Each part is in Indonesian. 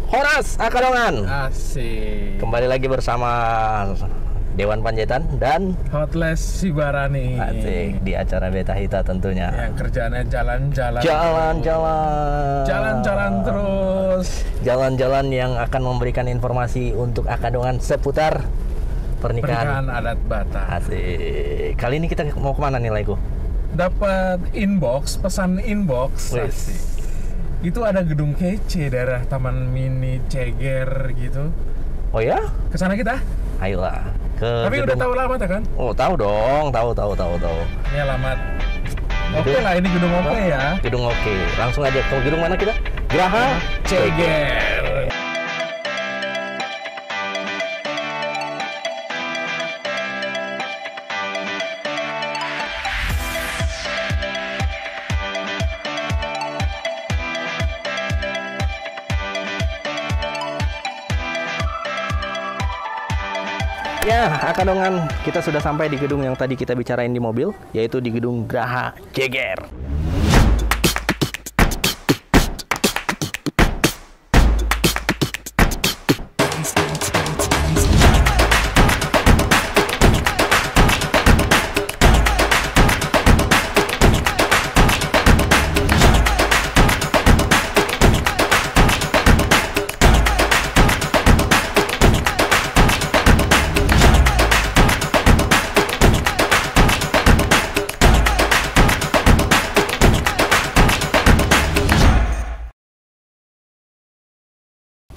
Horas Akadongan. Asik. Kembali lagi bersama Dewan Panjaitan dan Hotles Sibarani. asik di acara Beta Hita tentunya. Yang kerjaannya jalan-jalan. Jalan-jalan. Jalan-jalan terus. Jalan-jalan yang akan memberikan informasi untuk Akadongan seputar pernikahan. Pernikahan adat Batak. Asik. Kali ini kita mau kemana nih, Laiku? Dapat inbox, pesan inbox. Wih. Asik. Itu ada gedung kece daerah Taman Mini Ceger gitu. Oh ya? Kesana kita? Ayolah. Tapi udah tahu alamatnya kan? Oh, tahu dong. Tahu. Ini alamat. Oke lah, ini gedung oke ya. Gedung oke. Langsung aja ke gedung mana kita? Geraha Ceger. Ya, Akadongan, kita sudah sampai di gedung yang tadi kita bicarain di mobil, yaitu di gedung Geraha Ceger.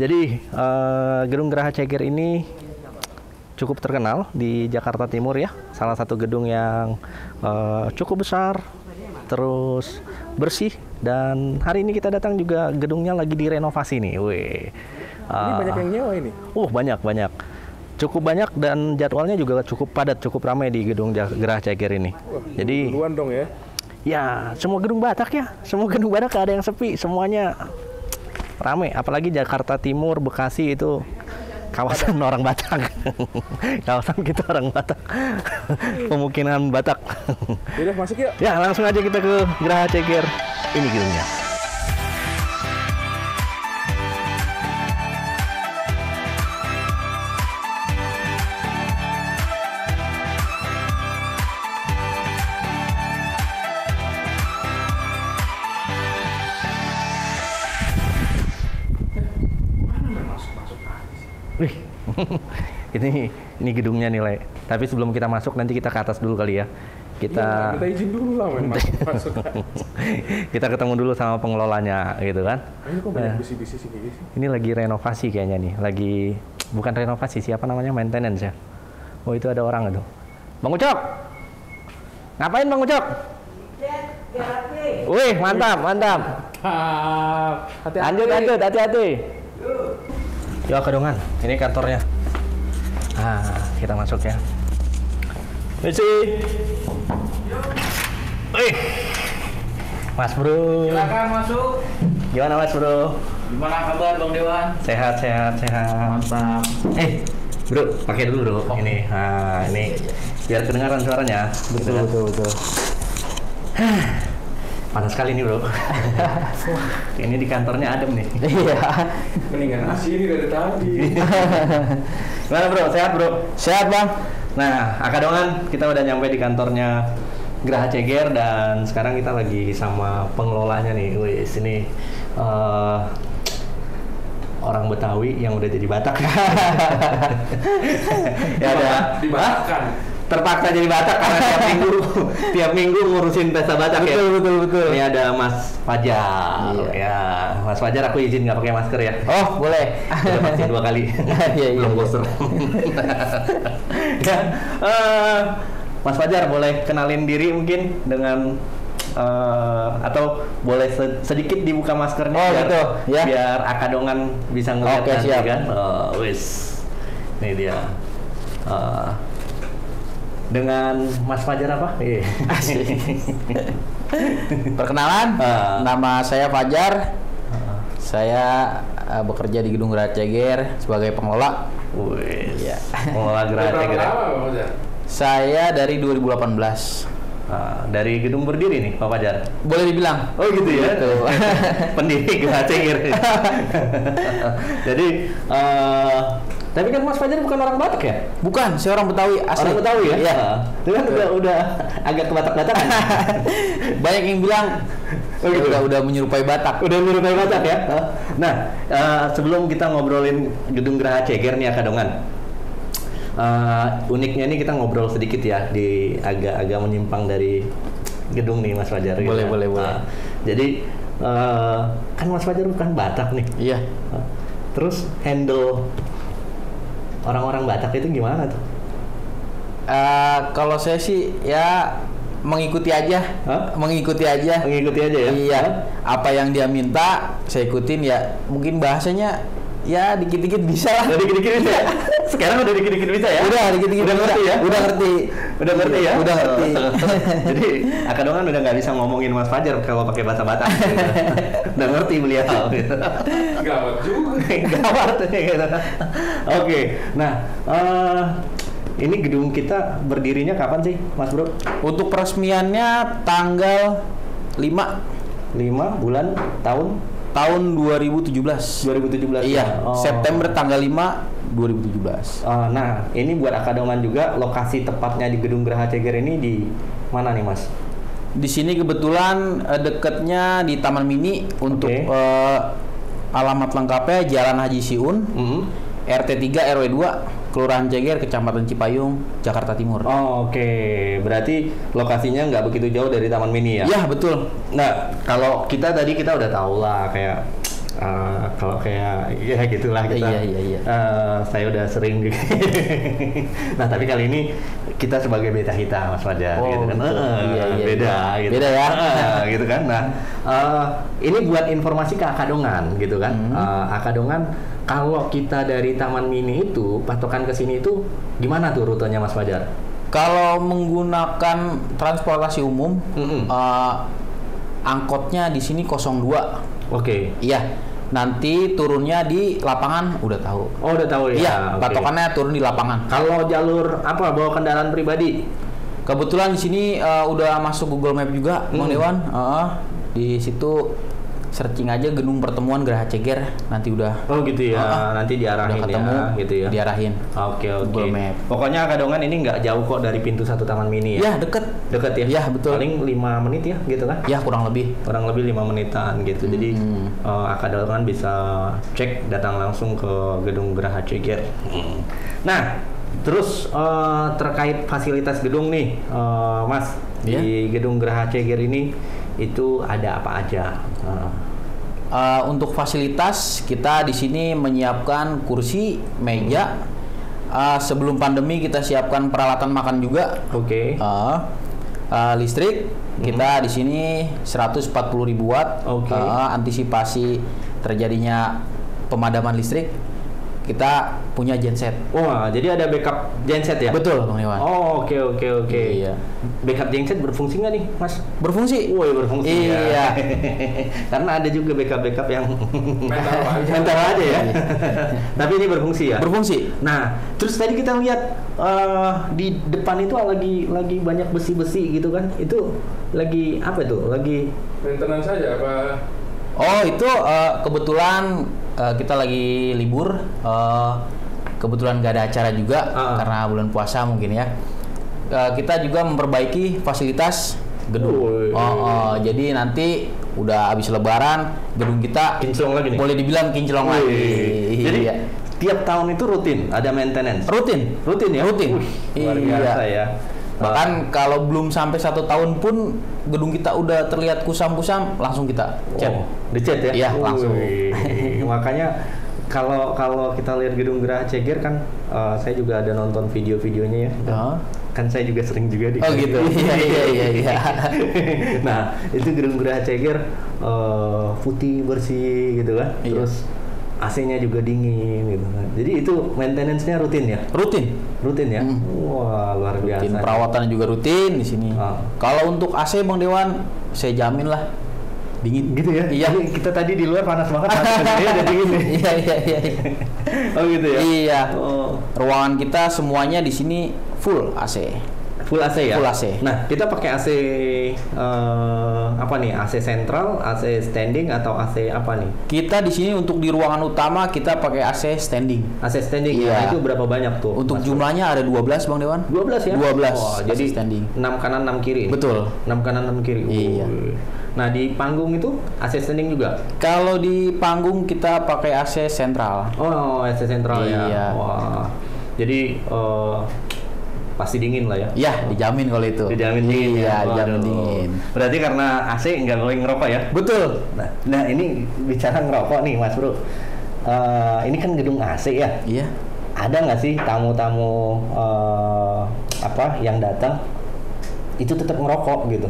Jadi gedung Geraha Ceger ini cukup terkenal di Jakarta Timur ya. Salah satu gedung yang cukup besar, terus bersih. Dan hari ini kita datang juga gedungnya lagi direnovasi nih. Wih. Ini banyak yang nyewa ini. Banyak. Cukup banyak dan jadwalnya juga cukup padat, cukup ramai di gedung Geraha Ceger ini. Wah, jadi duluan dong ya. Ya, semua gedung Batak ya. Semua gedung Batak gak ada yang sepi, semuanya rame, apalagi Jakarta Timur, Bekasi itu kawasan orang Batak. Kawasan kita orang Batak. Pemukiman Batak. Yaudah, masuk yuk. Ya, langsung aja kita ke Geraha Ceger. Ini gedungnya. Wih, ini gedungnya nih, Le. Tapi sebelum kita masuk, nanti kita ke atas dulu kali ya. Kita izin dulu lah, masuk. Kita ketemu dulu sama pengelolanya, gitu kan? Ini kok banyak bisi-bisi sih gitu sih? Ini lagi renovasi kayaknya nih. Bukan renovasi, siapa namanya? Maintenance ya. Oh, itu ada orang itu. Bang Ucok! Ngapain Bang Ucok? Wih, mantap. Hati-hati. Hati-hati. Yuk Akadongan, ini kantornya. Kita masuk ya. Misi. Wih, Mas Bro. Silakan masuk. Gimana Mas Bro? Gimana kabar Bang Dewan? Sehat. Mantap. Bro, pakai dulu Bro. Ini, ini biar kedengaran suaranya. Betul. Panas sekali nih Bro. Ini di kantornya adem nih. Iya. Mendingan nasi ini dari tadi. Gimana Bro? Sehat Bro? Sehat Bang. Nah, Akadongan, kita udah nyampe di kantornya Geraha Ceger dan sekarang kita lagi sama pengelolanya nih. Wih, sini orang Betawi yang udah jadi Batak. Ya ada Dimakan. terpaksa jadi Batak karena tiap minggu ngurusin pesta Batak ya. Betul. Ini ada Mas Fajar. Iya. Ya, Mas Fajar aku izin nggak pakai masker ya. Oh, boleh. Udah vaksin 2 kali. Iya. Belum booster. Ya, Mas Fajar boleh kenalin diri mungkin dengan atau boleh sedikit dibuka maskernya gitu, ya. Biar Akadongan bisa ngeliat Oke, nanti siap. kan. Wis. Ini dia. Dengan Mas Fajar apa? Perkenalan, nama saya Fajar. Saya bekerja di Gedung Geraha Ceger sebagai pengelola. Wih, Iya. pengelola Geraha Ceger. Saya dari 2018. Dari gedung berdiri nih, Pak Fajar. Boleh dibilang. Oh gitu ya. Gitu. Pendiri Geraha Ceger. Jadi, tapi kan Mas Fajar bukan orang Batak ya? Bukan, saya orang Betawi asli. Orang Betawi ya? Iya. Itu kan udah agak ke Batak-Batakan. Banyak yang bilang gitu. udah menyerupai Batak. Udah menyerupai Batak ya? Nah, sebelum kita ngobrolin gedung Geraha Ceger nih Kadongan. Uniknya nih kita ngobrol sedikit ya di agak menyimpang dari gedung nih Mas Fajar. Boleh, gitu. boleh. Jadi kan Mas Fajar bukan Batak nih. Iya. Terus handle orang-orang Batak itu gimana tuh? Kalau saya sih ya mengikuti aja. Mengikuti aja ya. Iya. Apa yang dia minta saya ikutin ya. Mungkin bahasanya ya dikit-dikit bisa lah. Udah dikit-dikit bisa ya? Sekarang udah dikit-dikit bisa ya? Udah dikit-dikit udah bisa. Ngerti ya? Udah ngerti ya? Udah ngerti. Jadi Kadongan udah nggak bisa ngomongin Mas Fajar kalau pakai bahasa Batak. Gitu. Udah ngerti beliau. Gitu. Gawat juga. Gawat gitu. Oke. Nah, ini gedung kita berdirinya kapan sih, Mas Bro? Untuk peresmiannya tanggal 5 bulan tahun 2017. 2017. Iya, Oh. September tanggal 5 2017. Nah, ini buat Kadongan juga lokasi tepatnya di gedung Geraha Ceger ini di mana nih, Mas? Di sini kebetulan dekatnya di Taman Mini. Untuk alamat lengkapnya Jalan Haji Siun, RT 3 RW 2, Kelurahan Ceger, Kecamatan Cipayung, Jakarta Timur. Oke. Berarti lokasinya nggak begitu jauh dari Taman Mini ya? Iya, betul. Nah, kalau kita udah tahu lah kayak kalau kayak ya gitulah kita. Iya. Saya udah sering. Nah, tapi kali ini kita sebagai beta hitam, Mas Fajar, gitu kan? Iya. Beda, gitu. Beda ya. Gitu kan? Nah, ini buat informasi ke Kadongan, gitu kan? Kadongan, kalau kita dari Taman Mini itu patokan ke sini itu gimana tuh rutenya, Mas Fajar? Kalau menggunakan transportasi umum, angkotnya di sini 02. Oke. Iya, nanti turunnya di lapangan udah tahu. Oh, udah tahu ya. Iya, Oke. patokannya turun di lapangan. Kalau jalur apa bawa kendaraan pribadi? Kebetulan di sini udah masuk Google Map juga, Bang Dewan. Di situ searching aja gedung pertemuan Geraha Ceger, nanti udah. Oh gitu ya, nanti diarahin udah ketemu, ya, gitu ya. Diarahin. Oke. Google Map. Pokoknya Kadongan ini nggak jauh kok dari pintu 1 Taman Mini ya. Ya, deket Deket ya? Iya, betul. Paling 5 menit ya, gitu kan? Ya, kurang lebih. Kurang lebih 5 menitan gitu. Jadi Kadongan bisa cek datang langsung ke gedung Geraha Ceger. Nah, terus terkait fasilitas gedung nih, Mas, di gedung Geraha Ceger ini itu ada apa aja? Untuk fasilitas kita di sini menyiapkan kursi, meja. Sebelum pandemi kita siapkan peralatan makan juga. Oke. Listrik kita di sini 140.000 watt. Oke. Antisipasi terjadinya pemadaman listrik, kita punya genset. Wah, jadi ada backup genset ya? Betul, Bang Iwan. Oh, oke. Iya. Backup genset berfungsi nggak nih, Mas? Berfungsi. Woi, berfungsi Iya. ya. Karena ada juga backup yang mental aja ya. Tapi ini berfungsi ya. Berfungsi. Nah, terus tadi kita lihat di depan itu lagi banyak besi-besi gitu kan? Itu lagi apa tuh? Lagi maintenance saja apa? Oh, itu kebetulan kita lagi libur. Kebetulan nggak ada acara juga karena bulan puasa mungkin ya. Kita juga memperbaiki fasilitas gedung. Jadi nanti udah habis Lebaran, gedung kita kinclong lagi nih. boleh dibilang kinclong lagi. Jadi Iya. tiap tahun itu rutin ada maintenance. Rutin ya? Rutin. Luar biasa ya. Bahkan kalau belum sampai 1 tahun pun gedung kita udah terlihat kusam-kusam, langsung kita cat. Dicat ya? Iya, langsung. Makanya kalau kita lihat gedung Geraha Ceger kan, saya juga ada nonton video-videonya ya. Kan saya juga sering juga di. Oh gitu. Iya. Nah, itu gedung Geraha Ceger putih bersih gitu kan. Iya. Terus AC-nya juga dingin gitu kan. Jadi itu maintenance-nya rutin ya? Rutin ya? Wah, luar biasa. Rutin, perawatannya juga rutin di sini. Kalau untuk AC Bang Dewan, saya jamin lah dingin. Gitu ya? Iya. Jadi kita tadi di luar panas banget, AC-nya udah dingin nih. Iya. Oh gitu ya? Iya. Oh. Ruangan kita semuanya di sini full AC. Full AC ya? Full AC. Nah, kita pakai AC apa nih? AC sentral, AC standing atau AC apa nih? Kita di sini untuk di ruangan utama kita pakai AC standing. AC standing Iya. ya, itu berapa banyak tuh? Untuk Mas? jumlahnya ada 12 Bang Dewan. 12 ya? 12 Oh, AC jadi standing. 6 kanan 6 kiri. Betul. 6 kanan 6 kiri. Iya. Nah, di panggung itu AC standing juga. Kalau di panggung kita pakai AC sentral. Oh, AC sentral ya. Iya. Wah. Jadi pasti dingin lah ya. Ya, dijamin kalau itu. Dijamin dingin Iya, ya. dijamin Waduh. dingin. Berarti karena AC nggak boleh ngerokok ya? Betul. Nah, ini bicara ngerokok nih Mas Bro. Ini kan gedung AC ya. Iya. Ada nggak sih tamu-tamu yang datang itu tetap ngerokok gitu?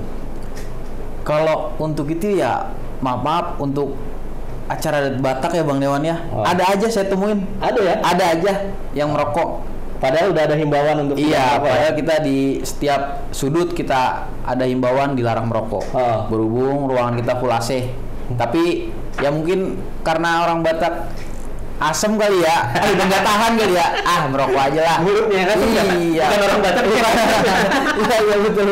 Kalau untuk itu ya maaf untuk acara Batak ya Bang Dewan ya. Oh. Ada aja saya temuin. Ada ya? Ada aja yang merokok. Padahal udah ada himbauan untuk Iya, tidak merokok ya? padahal kita di setiap sudut kita ada himbauan dilarang merokok. Oh. Berhubung ruangan kita full AC. Tapi ya mungkin karena orang Batak asem kali ya, udah nggak tahan kali ya, merokok aja lah. Mulutnya kan? Iya. Bukan orang Batak. Iya betul.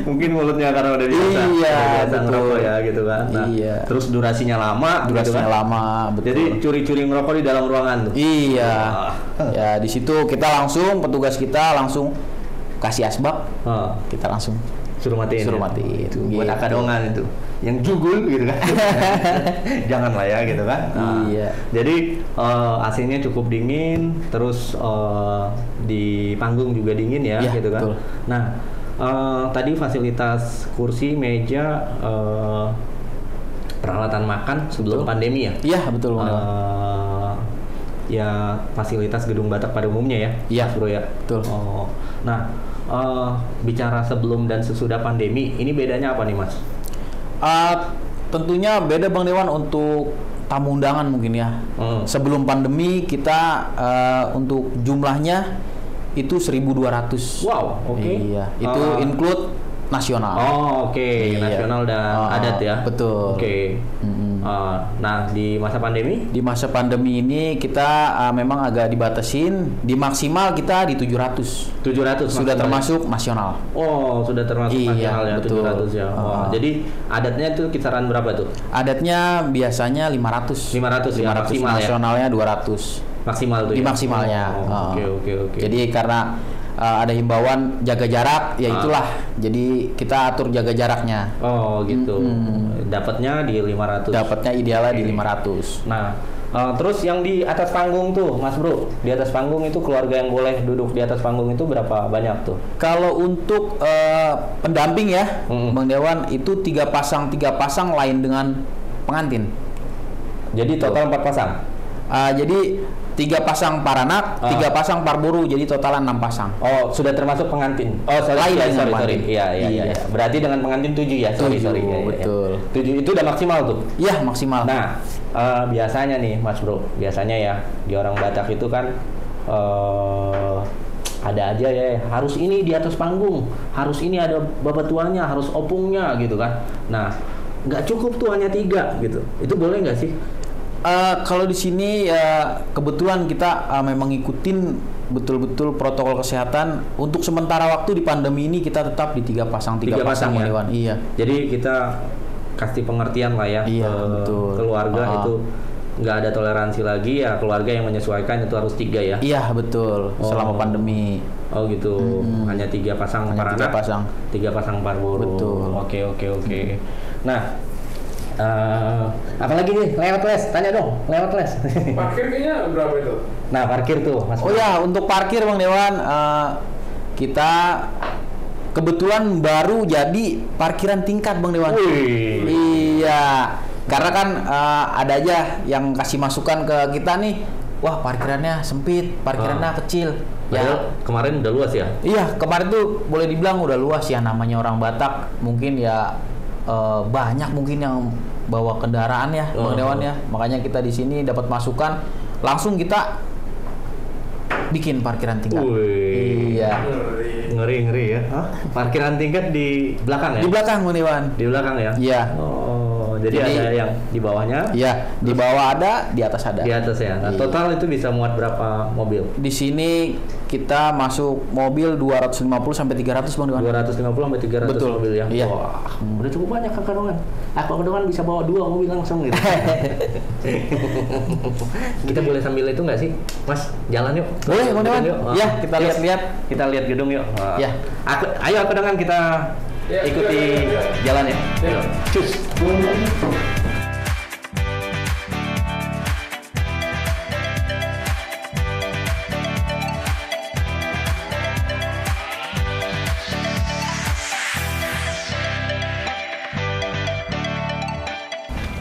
Mungkin mulutnya karena udah biasa. Iya, udah biasa betul. ngerokok ya gitu kan. Nah, Iya. Terus durasinya lama. Durasinya gitu kan? lama, betul. Jadi curi-curi ngerokok di dalam ruangan tuh. Iya. Wah. Ya di situ kita langsung petugas kita langsung kasih asbak, Oh, kita langsung suruh matiin. Suruh ya? matiin, Itu buat gitu. akadongan itu. Yang jugul gitu kan. Jangan lah ya gitu kan. Iya. Jadi AC-nya cukup dingin, terus di panggung juga dingin ya Iya, gitu kan. betul. Nah, tadi fasilitas kursi, meja, peralatan makan sebelum Betul. pandemi ya. Iya betul Bang Dewan. Ya fasilitas gedung Batak pada umumnya ya. Iya, Mas Bro ya. betul. Oh, nah bicara sebelum dan sesudah pandemi, ini bedanya apa nih Mas? Tentunya beda Bang Dewan untuk tamu undangan mungkin ya. Sebelum pandemi kita untuk jumlahnya itu 1.200. Wow, oke. Iya, itu include nasional. Oh, oke. Iya. Nasional dan adat ya. Betul. Oke. Nah, di masa pandemi? Di masa pandemi ini kita memang agak dibatasin, di maksimal kita di 700. 700 Sudah maksimal. termasuk nasional. Oh, sudah termasuk Iya, nasional ya, betul. 700 ya. Wah, jadi adatnya itu kisaran berapa tuh? Adatnya biasanya 500. 500 ya, maksimal ya? Nasionalnya 200. Maksimal tuh Di ya? maksimalnya. Oh, oke. Jadi karena ada himbauan jaga jarak, ya itulah. Jadi kita atur jaga jaraknya. Oh, gitu. Dapatnya di 500. Dapatnya idealnya di 500. Nah, terus yang di atas panggung tuh, Mas Bro, di atas panggung itu keluarga yang boleh duduk di atas panggung itu berapa banyak tuh? Kalau untuk pendamping ya, Bang Dewan itu 3 pasang lain dengan pengantin. Jadi total 4 pasang. Jadi 3 pasang paranak, 3 pasang parburu, jadi totalan 6 pasang. Oh, sudah termasuk pengantin. Oh, sorry, Lain dengan sorry. pengantin. Iya. Berarti dengan pengantin 7 ya? Sorry. 7, Iya. betul. 7 itu udah maksimal tuh. Iya maksimal. Nah, biasanya nih, Mas Bro, biasanya ya di orang Batak itu kan ada aja ya, harus ini di atas panggung, harus ini ada babatuannya, harus opungnya gitu kan. Nah, nggak cukup tuh hanya 3 gitu. Itu boleh nggak sih? Kalau di sini kebetulan kita memang ngikutin betul-betul protokol kesehatan. Untuk sementara waktu di pandemi ini kita tetap di 3 pasang Tiga pasang ya? Bang Dewan. Iya. Jadi kita kasih pengertian lah ya Iya, ke betul. keluarga itu nggak ada toleransi lagi ya, keluarga yang menyesuaikan itu harus 3 ya. Iya betul. Selama pandemi. Oh gitu. Hanya 3 pasang Hanya paranak, 3 pasang. 3 pasang parburu. Betul. Oke. Nah, apalagi nih lewat les, tanya dong lewat les. Parkir kayaknya berapa itu? Nah, parkir tuh Mas. Oh ya, untuk parkir Bang Dewan, kita kebetulan baru jadi parkiran tingkat Bang Dewan. Wih. Iya, karena kan ada aja yang kasih masukan ke kita nih, wah parkirannya sempit, parkirannya kecil. Padahal kemarin udah luas ya. Iya, kemarin tuh boleh dibilang udah luas ya, namanya orang Batak, mungkin ya banyak mungkin yang bawa kendaraan ya, Bang Dewan ya. Makanya kita di sini dapat masukan, langsung kita bikin parkiran tingkat. Wih. Iya. Ngeri ya. Hah? Parkiran tingkat di belakang ya? Di belakang Bang Dewan. Di belakang ya? Iya. Oh, jadi ada yang di bawahnya? Iya, di bawah ada, di atas ada. Di atas ya. Nah, total itu bisa muat berapa mobil? Di sini kita masuk mobil 250 sampai 300 Bang Dewan. 250 sampai 300 Betul. mobil ya. Iya. Wah, udah cukup banyak Kak Kadongan. Kak Kadongan bisa bawa 2 mobil langsung gitu. Kita boleh sambil itu nggak sih, Mas? Jalan yuk. Boleh, Bang Dewan. Iya, kita Yuk. lihat-lihat. Kita lihat gedung yuk. Iya. Ayo Kadongan kita ikuti jalan ya. Yuk. Cus.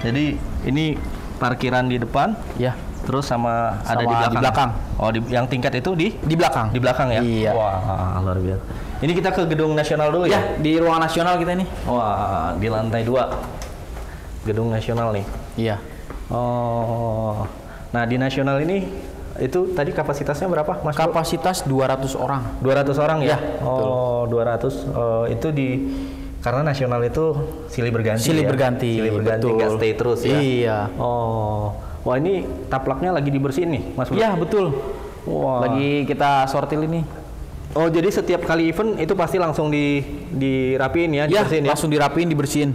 Jadi ini parkiran di depan, Ya, terus sama ada Sama di di belakang. belakang. Oh, yang tingkat itu di di belakang. belakang ya? Iya. Wah, luar biasa. Ini kita ke Gedung Nasional dulu ya? Ya, di ruang nasional kita ini. Wah, di lantai 2. Gedung Nasional nih. Iya. Oh. Nah, di Nasional ini itu tadi kapasitasnya berapa, Mas? Bro? Kapasitas 200 orang. 200 orang ya? Ya, betul. Oh, 200. Itu di karena Nasional itu silih berganti. Silih ya? berganti, Silih berganti, betul. nggak stay terus ya? Iya. Oh. Wah, ini taplaknya lagi dibersihin nih, Mas Bro? Iya, betul. Wah. Lagi kita sortil ini. Oh, jadi setiap kali event itu pasti langsung dirapiin ya, Ya, dibersihin ya? langsung dirapiin, dibersihin.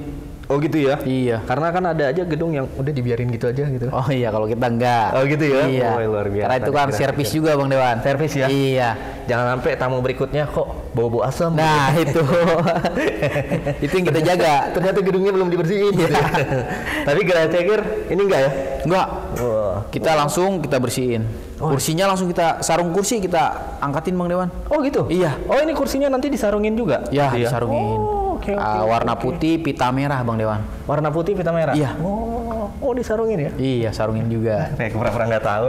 Oh gitu ya? Iya. Karena kan ada aja gedung yang udah dibiarin gitu aja gitu. Oh iya, kalau kita enggak. Oh gitu ya? Iya. Oh, luar biasa. Karena itu kan Kira-kira. servis juga Bang Dewan. Servis ya? Iya. Jangan sampai tamu berikutnya kok bau-bau asam. Nah, itu. Itu yang kita jaga. Ternyata gedungnya belum dibersihin. Gitu. Tapi Geraha Ceker ini enggak ya? Enggak. Wah. Kita langsung kita bersihin. Kursinya langsung kita sarung kursi kita angkatin Bang Dewan. Oh gitu? Iya. Oh, ini kursinya nanti disarungin juga? Ya, Iya. disarungin. Oh, oke, oke, Warna oke. putih, pita merah Bang Dewan. Warna putih, pita merah? Iya. Oh, disarungin ya? Iya, sarungin juga. Kayak pura-pura nggak tahu.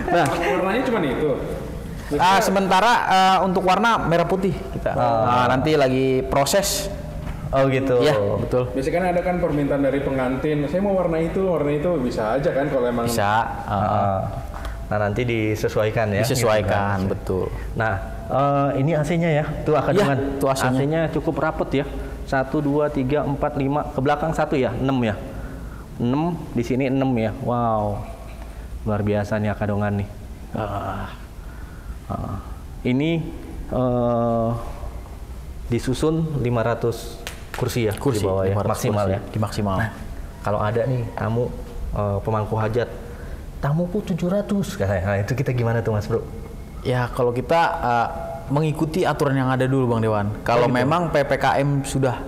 Nah, Warnanya cuma itu. Sementara untuk warna merah putih kita. Nah, nanti lagi proses. oh gitu. Iya, betul. Biasanya kan ada kan permintaan dari pengantin, saya mau warna itu bisa aja kan kalau emang. Bisa. Nah, nanti disesuaikan ya. Disesuaikan, Gitu. betul. Nah, ini AC-nya ya. Tuh Kadongan. Iya, tuh AC-nya. AC-nya cukup rapet ya. 1, 2, 3, 4, 5. Ke belakang 1 ya? 6 ya? 6, di sini 6 ya. Wow. Luar biasa nih Kadongan nih. Ini disusun 500 kursi ya Kursi di bawah ya, 500 maksimal kursi, ya. di maksimal. Nah, kalau ada nih tamu pemangku hajat, tamuku 700 katanya. Nah, itu kita gimana tuh Mas Bro? Ya, kalau kita mengikuti aturan yang ada dulu Bang Dewan. Kalau gitu. memang PPKM sudah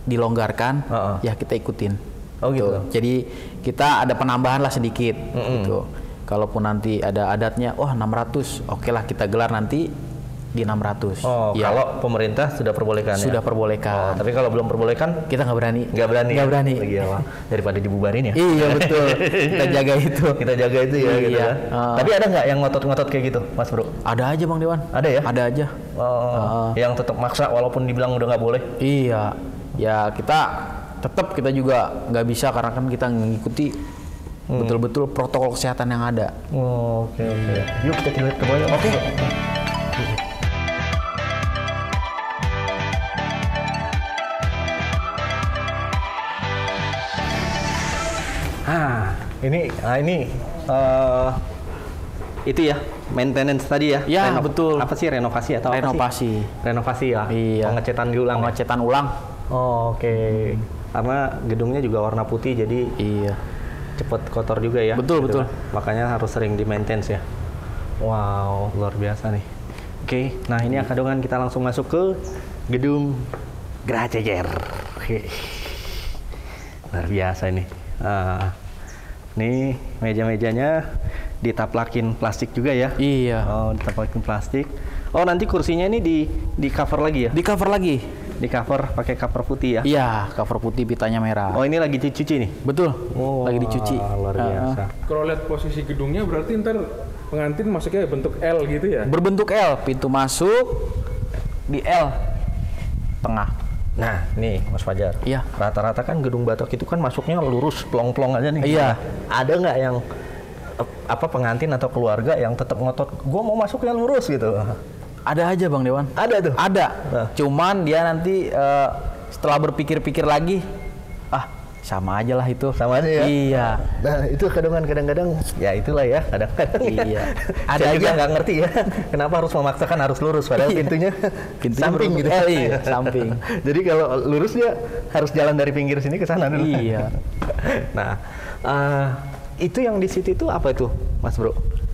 dilonggarkan, ya kita ikutin. Oh gitu. Jadi kita ada penambahan lah sedikit gitu. Kalaupun nanti ada adatnya, wah 600, oke lah kita gelar nanti di 600. Oh, Ya, kalau pemerintah sudah perbolehkan ya? sudah perbolehkan. Tapi kalau belum perbolehkan, Kita nggak berani. nggak berani. Nggak berani. Lagi ya, Pak. Daripada dibubarin ya. Iya betul. Kita jaga itu. Kita jaga itu ya gitu Iya. ya. Tapi ada nggak yang ngotot-ngotot kayak gitu, Mas Bro? Ada aja Bang Dewan. Ada ya? Ada aja. Yang tetap maksa walaupun dibilang udah nggak boleh. Iya. Ya kita tetap kita juga nggak bisa karena kan kita mengikuti betul-betul protokol kesehatan yang ada. Oh, oke. Yuk kita lihat ke bawah. Ya. Oke. Ini itu ya maintenance tadi ya? Ya, betul. Apa sih renovasi atau Renovasi. apa sih? Renovasi ya? Iya. Pengecetan diulang. ya? Pengecetan ulang. Oh, oke. Karena gedungnya juga warna putih jadi Iya. cepet kotor juga ya. Betul, Gitu betul. kan. Makanya harus sering di maintenance ya. Wow, luar biasa nih. Oke, nah ini Kadongan kita langsung masuk ke gedung Geraha Ceker. Oke. Luar biasa ini. Nih meja-mejanya ditaplakin plastik juga ya? Iya. Oh, ditaplakin plastik. Oh, nanti kursinya ini di cover lagi ya? Di cover lagi. Di cover pakai cover putih ya? Iya, cover putih pitanya merah. Oh, ini lagi dicuci nih? Betul. Oh, Lagi dicuci. Luar biasa. Kalau lihat posisi gedungnya berarti ntar pengantin masuknya bentuk L gitu ya? Berbentuk L, pintu masuk di L tengah. Nah, nih Mas Fajar. Iya. Rata-rata kan gedung Batok itu kan masuknya lurus, plong-plong aja nih. Iya. Nah, ada nggak yang apa pengantin atau keluarga yang tetap ngotot, gue mau masuknya lurus gitu? Ada aja Bang Dewan. Ada tuh. Ada. Nah. Cuman dia nanti setelah berpikir-pikir lagi, sama aja lah itu. Sama aja ya? Iya. Nah, itu kadang-kadang ya itulah ya, kadang-kadang Iya. ada juga nggak ngerti ya, kenapa harus memaksakan harus lurus padahal pintunya samping gitu. Iya, samping. Jadi kalau lurus dia harus jalan dari pinggir sini ke sana dulu. Iya. Nah, itu yang di situ itu apa itu, Mas Bro?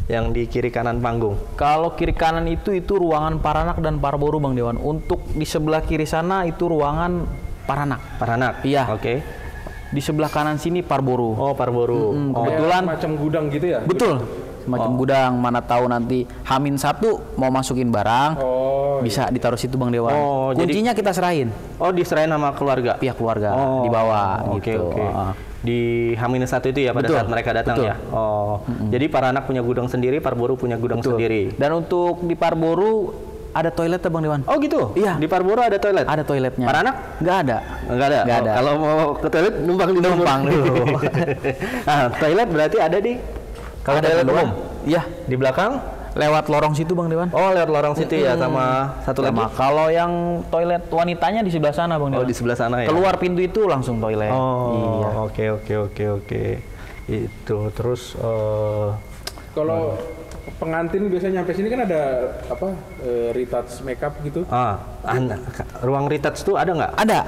Yang di kiri kanan panggung. Kalau kiri kanan itu ruangan Paranak dan Parboru Bang Dewan. Untuk di sebelah kiri sana itu ruangan Paranak. Paranak. Iya. Oke. Di sebelah kanan sini Parboru. Oh, Parboru. Kebetulan macam gudang gitu ya? betul. Semacam gudang, mana tahu nanti H-1 mau masukin barang, bisa ditaruh situ Bang Dewan. Oh, kuncinya kita serahin. Oh, diserahin sama keluarga. Pihak keluarga dibawa Oke, gitu. oke. Di H-1 itu ya pada Betul, saat mereka datang betul. ya. Oh. Jadi Paranak punya gudang sendiri, Parboru punya gudang sendiri. Dan untuk di Parboru ada toilet Bang Dewan. Oh gitu? Iya. Di Parboru ada toilet? Ada toiletnya. Paranak? Nggak ada. Nggak ada? Nggak ada. Kalau mau ke toilet numpang di Numpang dulu. Nah, toilet berarti ada di kalau Ada, toilet Bang Dewan. umum? Iya. Di belakang? Lewat lorong situ Bang Dewan. Oh, lewat lorong situ ya, sama satu lagi? Kalau yang toilet wanitanya di sebelah sana Bang Dewan. Oh, di sebelah sana ya? Keluar pintu itu langsung toilet. Oh, Iya. oke. Itu, terus Kalau pengantin biasanya nyampe sini kan ada apa retouch makeup gitu. ruang retouch tuh ada nggak? Ada.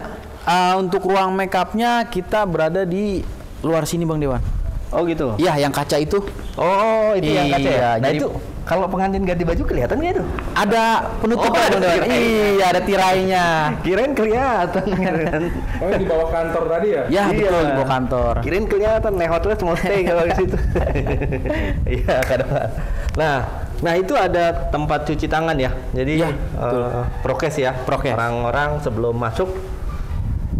Untuk ruang make up-nya kita berada di luar sini Bang Dewan. Oh gitu? Iya, yang kaca itu. Oh, itu yang kaca ya? Iya, Nah jadi- itu, kalau pengantin ganti baju kelihatan nggak itu? Ada penutupan Oh, ada Bang Dewan. tirai. Iya, ada tirainya. Kirain kelihatan. Oh, yang di bawah kantor tadi ya? Ya, Iya. betul di bawah kantor. Kirain kelihatan, hotels mau stay kalau di situ. Iya, kadang. Nah itu ada tempat cuci tangan ya. Jadi Iya, betul. prokes ya. Prokes. Orang-orang sebelum masuk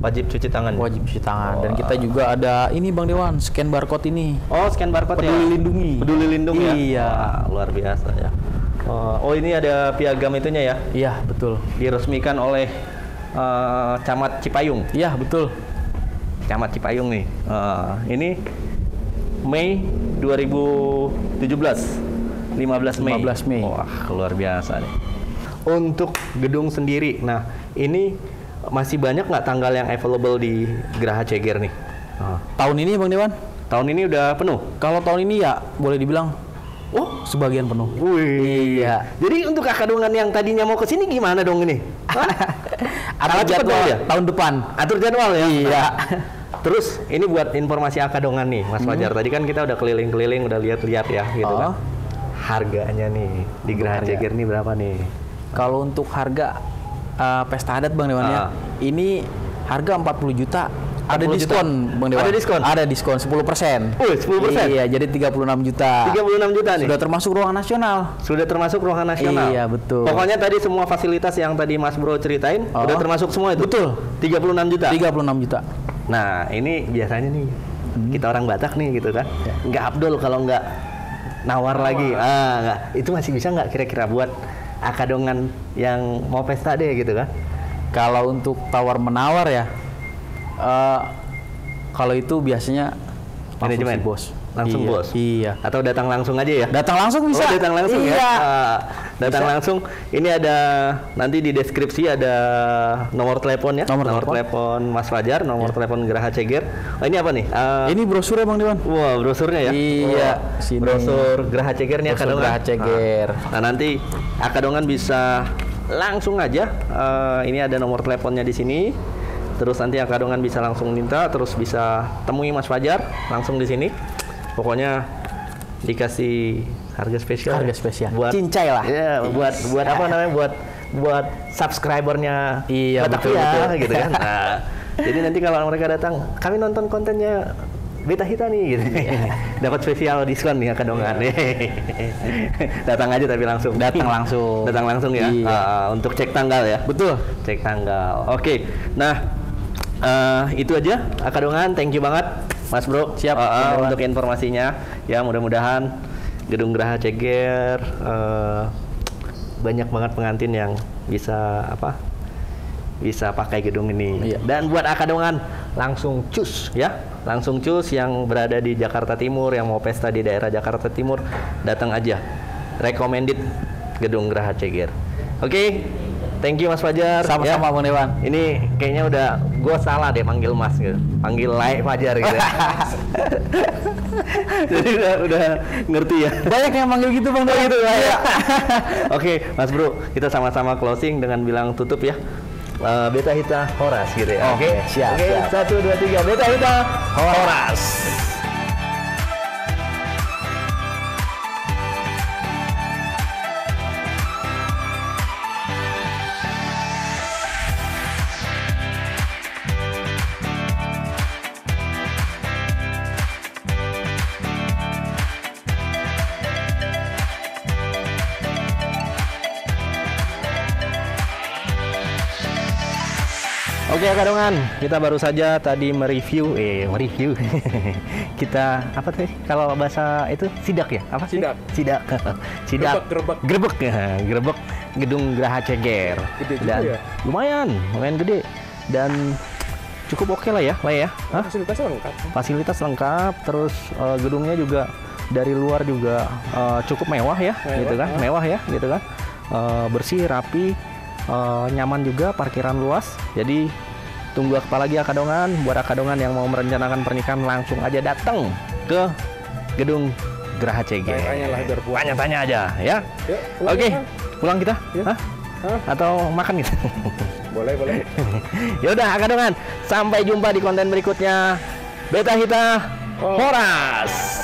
wajib cuci tangan. Wajib cuci tangan. Dan kita juga ada ini Bang Dewan, scan barcode ini. Oh, scan barcode ya. Peduli lindungi. Peduli lindungi ya. Iya. Wah, luar biasa ya. Oh, ini ada piagam itunya ya. Iya, betul. Diresmikan oleh Camat Cipayung. Iya, betul. Camat Cipayung nih. Ini Mei 2017. 15 Mei. 15 Mei. Wah, luar biasa nih. Untuk gedung sendiri, nah ini masih banyak nggak tanggal yang available di Geraha Ceger nih? Tahun ini Bang Dewan, Tahun ini udah penuh? kalau tahun ini ya boleh dibilang sebagian penuh. Wih. Iya. Jadi untuk akadongan yang tadinya mau ke sini gimana dong ini? Atur Kalah cepet jadwal aja? tahun depan. Atur jadwal ya? Iya. Terus ini buat informasi akadongan nih, Mas Fajar. Tadi kan kita udah keliling-keliling, udah lihat-lihat ya, gitu kan. Harganya nih di Geraha harga. Ceger nih berapa nih? Kalau untuk harga pesta adat Bang Dewan ya, ini harga 40 juta. Ada 40 diskon juta. Bang Dewan. Ada diskon? Ada diskon 10%. 10%? Iya, jadi 36 juta. 36 juta nih? Sudah termasuk ruangan nasional. Sudah termasuk ruangan nasional? Iya, betul. Pokoknya tadi semua fasilitas yang tadi Mas Bro ceritain, udah termasuk semua itu? Betul. 36 juta? 36 juta. Nah, ini biasanya nih, kita orang Batak nih gitu kan, nggak abdol kalau nggak nawar lagi. Nggak. Itu masih bisa nggak kira-kira buat akadongan yang mau pesta deh gitu kan? Kalau untuk tawar-menawar ya, kalau itu biasanya Manajemen? bos. Langsung Iya, bos? Iya. Atau datang langsung aja ya? Datang langsung bisa. Oh, datang langsung iya. ya? Datang Bisa. langsung. Ini ada, nanti di deskripsi ada nomor telepon ya? Nomor telepon. telepon Mas Fajar, nomor telepon Geraha Ceger. Oh, ini apa nih? Ini brosurnya Bang Dewan. Wah, brosurnya ya? Iya, Wah, sini. brosur Geraha Ceger nih Brosur akadongan. Geraha Ceger. Nah, nanti akadongan bisa langsung aja. Ini ada nomor teleponnya di sini. Terus nanti akadongan bisa langsung minta, terus bisa temui Mas Fajar langsung di sini. Pokoknya dikasih harga spesial. Harga spesial. Buat Cincai lah. Iya, buat apa namanya? Buat subscribernya Iya, Batavia, betul. gitu kan. Nah, jadi nanti kalau mereka datang, kami nonton kontennya Beta Hita nih gitu. Dapat spesial diskon nih akadongan. Datang aja tapi langsung. Datang langsung. Datang langsung ya. Iya. Untuk cek tanggal ya. Betul. Cek tanggal. Oke. Nah, itu aja akadongan. Thank you banget Mas Bro. Siap. Untuk informasinya. Ya, mudah-mudahan Gedung Geraha Ceger banyak banget pengantin yang bisa bisa pakai gedung ini. Iya. Dan buat akadongan langsung cus ya. Langsung cus yang berada di Jakarta Timur, yang mau pesta di daerah Jakarta Timur, datang aja. Recommended Gedung Geraha Ceger. Oke. Thank you Mas Fajar. Sama-sama Bang Dewan. Ini kayaknya udah gue salah deh manggil Mas gitu, panggil Lai Fajar gitu. Jadi udah ngerti ya. Banyak yang manggil gitu Bang Doi. Gitu ya. Oke, Mas Bro, kita sama-sama closing dengan bilang tutup ya. Beta Hita Horas gitu ya. Oke, siap, Oke, siap. 1 2 3 Beta Hita Horas. Oke Kadongan, kita baru saja tadi mereview kita apa tadi kalau bahasa itu sidak ya? Apa sih? Sidak. Sidak. Grebek. Grebek gedung Geraha Ceger. Gede juga Dan ya? lumayan gede dan cukup oke lah ya, Hah? Fasilitasnya lengkap. Fasilitas lengkap, terus gedungnya juga dari luar juga cukup mewah ya, gitu kan? Mewah ya, gitu kan? Bersih, rapi, nyaman juga, parkiran luas. Jadi tunggu apa lagi ya Kadongan? Buat Kadongan yang mau merencanakan pernikahan langsung aja datang ke gedung Geraha Ceger. Tanya lah biar puas. Tanya aja ya. Yuk, pulang Oke, ya, Bang. pulang kita? Ya. Hah? Hah? Atau makan gitu? Boleh. Yaudah Kadongan, sampai jumpa di konten berikutnya. Beta Hita Horas.